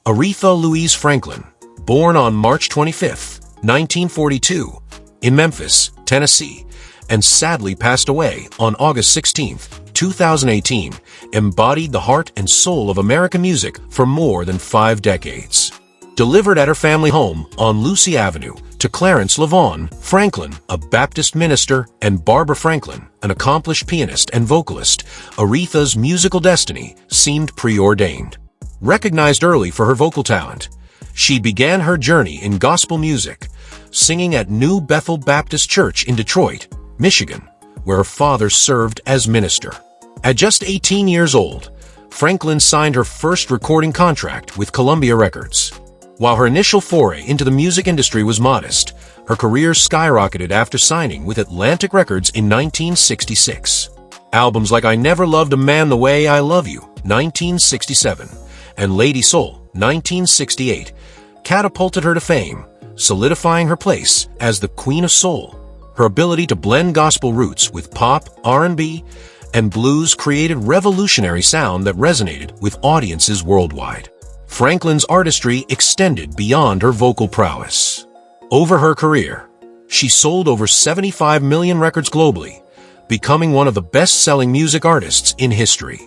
Aretha Louise Franklin, born on March 25, 1942, in Memphis, Tennessee, and sadly passed away on August 16, 2018, embodied the heart and soul of American music for more than 5 decades. Delivered at her family home on Lucy Avenue to Clarence LaVaughn Franklin, a Baptist minister, and Barbara Franklin, an accomplished pianist and vocalist, Aretha's musical destiny seemed preordained. Recognized early for her vocal talent, she began her journey in gospel music, singing at New Bethel Baptist Church in Detroit, Michigan, where her father served as minister. At just 18 years old, Franklin signed her first recording contract with Columbia Records. While her initial foray into the music industry was modest, her career skyrocketed after signing with Atlantic Records in 1966. Albums like I Never Loved a Man the Way I Love You, 1967, and Lady Soul, 1968, catapulted her to fame, solidifying her place as the Queen of Soul. Her ability to blend gospel roots with pop, R&B, and blues created revolutionary sound that resonated with audiences worldwide. Franklin's artistry extended beyond her vocal prowess. Over her career, she sold over 75 million records globally, becoming one of the best-selling music artists in history.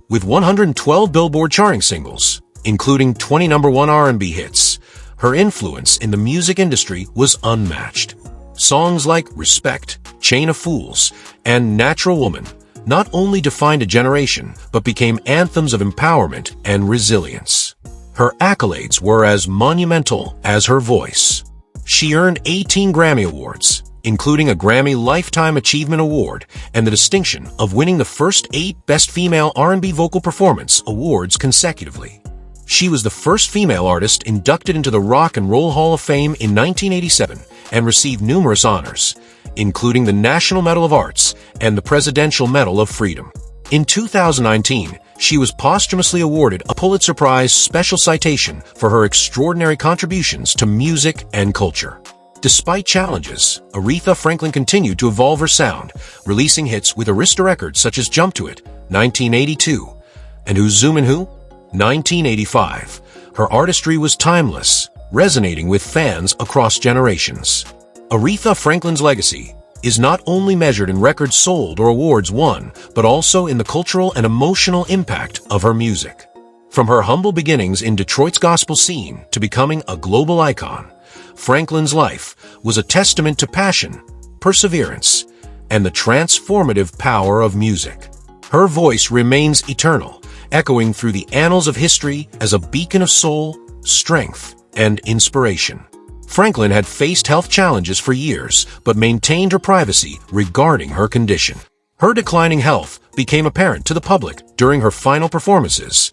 With 112 Billboard charting singles, including 20 #1 R&B hits, her influence in the music industry was unmatched. Songs like Respect, Chain of Fools, and Natural Woman not only defined a generation, but became anthems of empowerment and resilience. Her accolades were as monumental as her voice. She earned 18 Grammy Awards, including a Grammy Lifetime Achievement Award and the distinction of winning the first 8 Best Female R&B Vocal Performance awards consecutively. She was the first female artist inducted into the Rock and Roll Hall of Fame in 1987 and received numerous honors, including the National Medal of Arts and the Presidential Medal of Freedom. In 2019, she was posthumously awarded a Pulitzer Prize Special Citation for her extraordinary contributions to music and culture. Despite challenges, Aretha Franklin continued to evolve her sound, releasing hits with Arista Records such as Jump to It, 1982, and Who's Zoomin' Who, 1985. Her artistry was timeless, resonating with fans across generations. Aretha Franklin's legacy is not only measured in records sold or awards won, but also in the cultural and emotional impact of her music. From her humble beginnings in Detroit's gospel scene to becoming a global icon, Franklin's life was a testament to passion, perseverance, and the transformative power of music. Her voice remains eternal, echoing through the annals of history as a beacon of soul, strength, and inspiration. Franklin had faced health challenges for years, but maintained her privacy regarding her condition. Her declining health became apparent to the public during her final performances,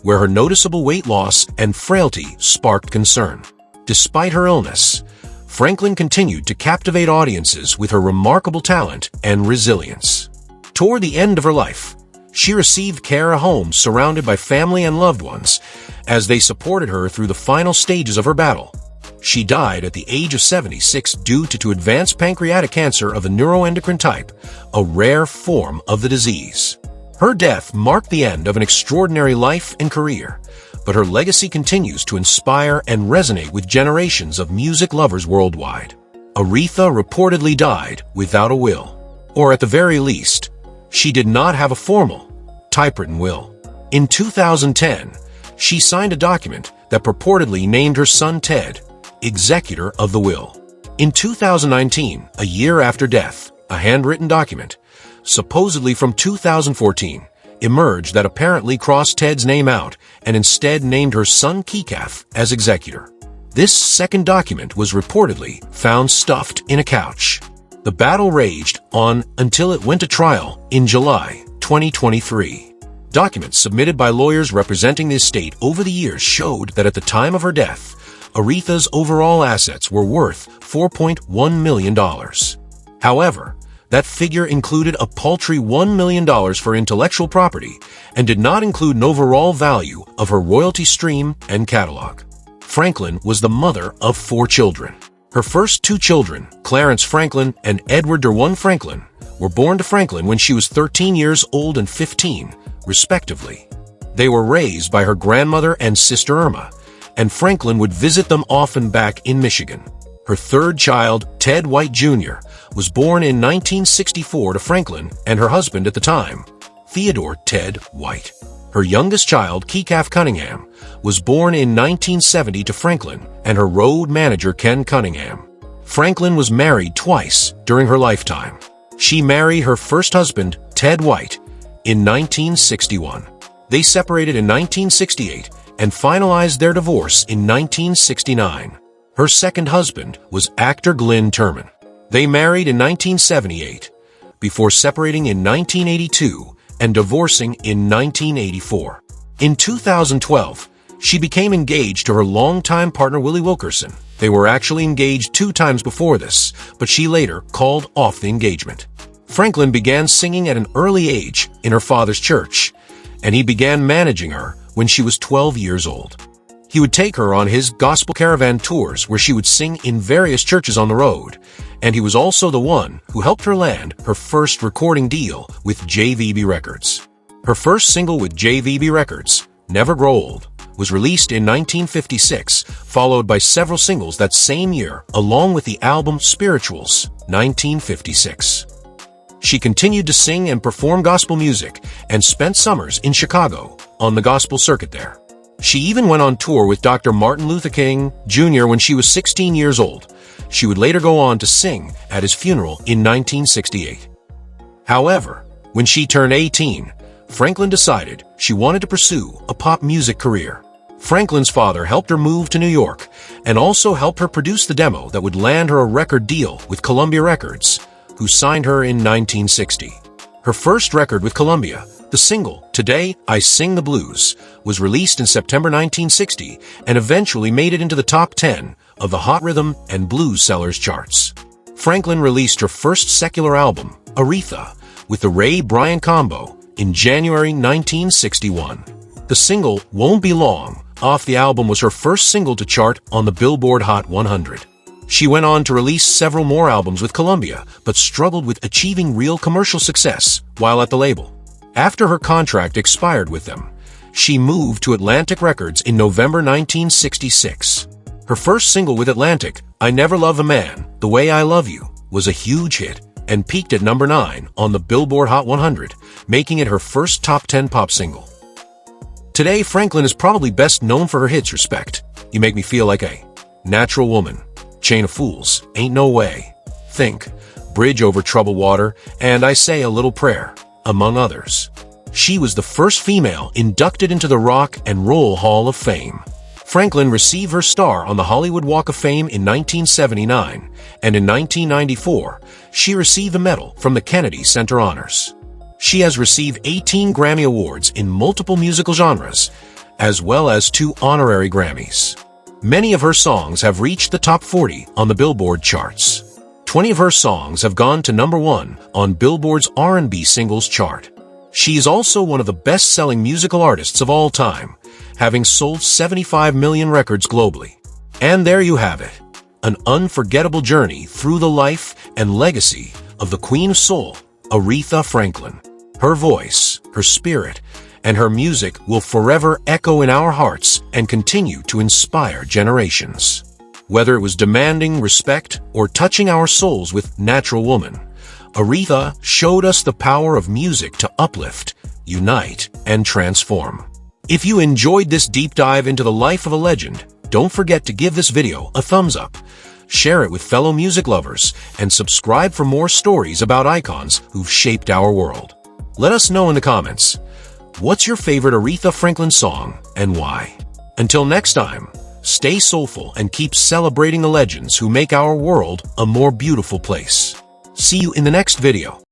where her noticeable weight loss and frailty sparked concern. Despite her illness, Franklin continued to captivate audiences with her remarkable talent and resilience. Toward the end of her life, she received care at home surrounded by family and loved ones as they supported her through the final stages of her battle. She died at the age of 76 due to advanced pancreatic cancer of the neuroendocrine type, a rare form of the disease. Her death marked the end of an extraordinary life and career, but her legacy continues to inspire and resonate with generations of music lovers worldwide. Aretha reportedly died without a will, or at the very least, she did not have a formal, typewritten will. In 2010, she signed a document that purportedly named her son Ted executor of the will. In 2019, a year after death, a handwritten document, supposedly from 2014, emerged that apparently crossed Ted's name out and instead named her son Keekath as executor. This second document was reportedly found stuffed in a couch. The battle raged on until it went to trial in July 2023. Documents submitted by lawyers representing the estate over the years showed that at the time of her death, Aretha's overall assets were worth $4.1 million. However, that figure included a paltry $1 million for intellectual property and did not include an overall value of her royalty stream and catalog. Franklin was the mother of 4 children. Her first 2 children, Clarence Franklin and Edward Derwin Franklin, were born to Franklin when she was 13 years old and 15, respectively. They were raised by her grandmother and sister Irma, and Franklin would visit them often back in Michigan. Her third child, Ted White Jr., was born in 1964 to Franklin and her husband at the time, Theodore Ted White. Her youngest child, Keekaf Cunningham, was born in 1970 to Franklin and her road manager, Ken Cunningham. Franklin was married twice during her lifetime. She married her first husband, Ted White, in 1961. They separated in 1968 and finalized their divorce in 1969. Her second husband was actor Glynn Turman. They married in 1978, before separating in 1982 and divorcing in 1984. In 2012, she became engaged to her longtime partner Willie Wilkerson. They were actually engaged 2 times before this, but she later called off the engagement. Franklin began singing at an early age in her father's church, and he began managing her when she was 12 years old. He would take her on his gospel caravan tours where she would sing in various churches on the road, and he was also the one who helped her land her first recording deal with JVB Records. Her first single with JVB Records, Never Grow Old, was released in 1956, followed by several singles that same year, along with the album Spirituals, 1956. She continued to sing and perform gospel music and spent summers in Chicago on the gospel circuit there. She even went on tour with Dr. Martin Luther King Jr. when she was 16 years old. She would later go on to sing at his funeral in 1968. However, when she turned 18, Franklin decided she wanted to pursue a pop music career. Franklin's father helped her move to New York and also helped her produce the demo that would land her a record deal with Columbia Records, who signed her in 1960. Her first record with Columbia, the single, Today I Sing the Blues, was released in September 1960 and eventually made it into the top 10 of the Hot Rhythm and Blues Sellers charts. Franklin released her first secular album, Aretha, with the Ray Bryant Combo in January 1961. The single, Won't Be Long, off the album was her first single to chart on the Billboard Hot 100. She went on to release several more albums with Columbia, but struggled with achieving real commercial success while at the label. After her contract expired with them, she moved to Atlantic Records in November 1966. Her first single with Atlantic, I Never Love a Man the Way I Love You, was a huge hit and peaked at number 9 on the Billboard Hot 100, making it her first top 10 pop single. Today, Franklin is probably best known for her hits Respect, You Make Me Feel Like a Natural Woman, Chain of Fools, Ain't No Way, Think, Bridge Over Troubled Water, and I Say a Little Prayer, among others. She was the first female inducted into the Rock and Roll Hall of Fame. Franklin received her star on the Hollywood Walk of Fame in 1979, and in 1994, she received a medal from the Kennedy Center Honors. She has received 18 Grammy Awards in multiple musical genres, as well as 2 honorary Grammys. Many of her songs have reached the top 40 on the Billboard charts. 20 of her songs have gone to number 1 on Billboard's R&B singles chart. She is also one of the best-selling musical artists of all time, having sold 75 million records globally. And there you have it, an unforgettable journey through the life and legacy of the Queen of Soul, Aretha Franklin. Her voice, her spirit, and her music will forever echo in our hearts and continue to inspire generations. Whether it was demanding respect or touching our souls with Natural Woman, Aretha showed us the power of music to uplift, unite, and transform. If you enjoyed this deep dive into the life of a legend, don't forget to give this video a thumbs up, share it with fellow music lovers, and subscribe for more stories about icons who've shaped our world. Let us know in the comments, what's your favorite Aretha Franklin song and why? Until next time, stay soulful and keep celebrating the legends who make our world a more beautiful place. See you in the next video.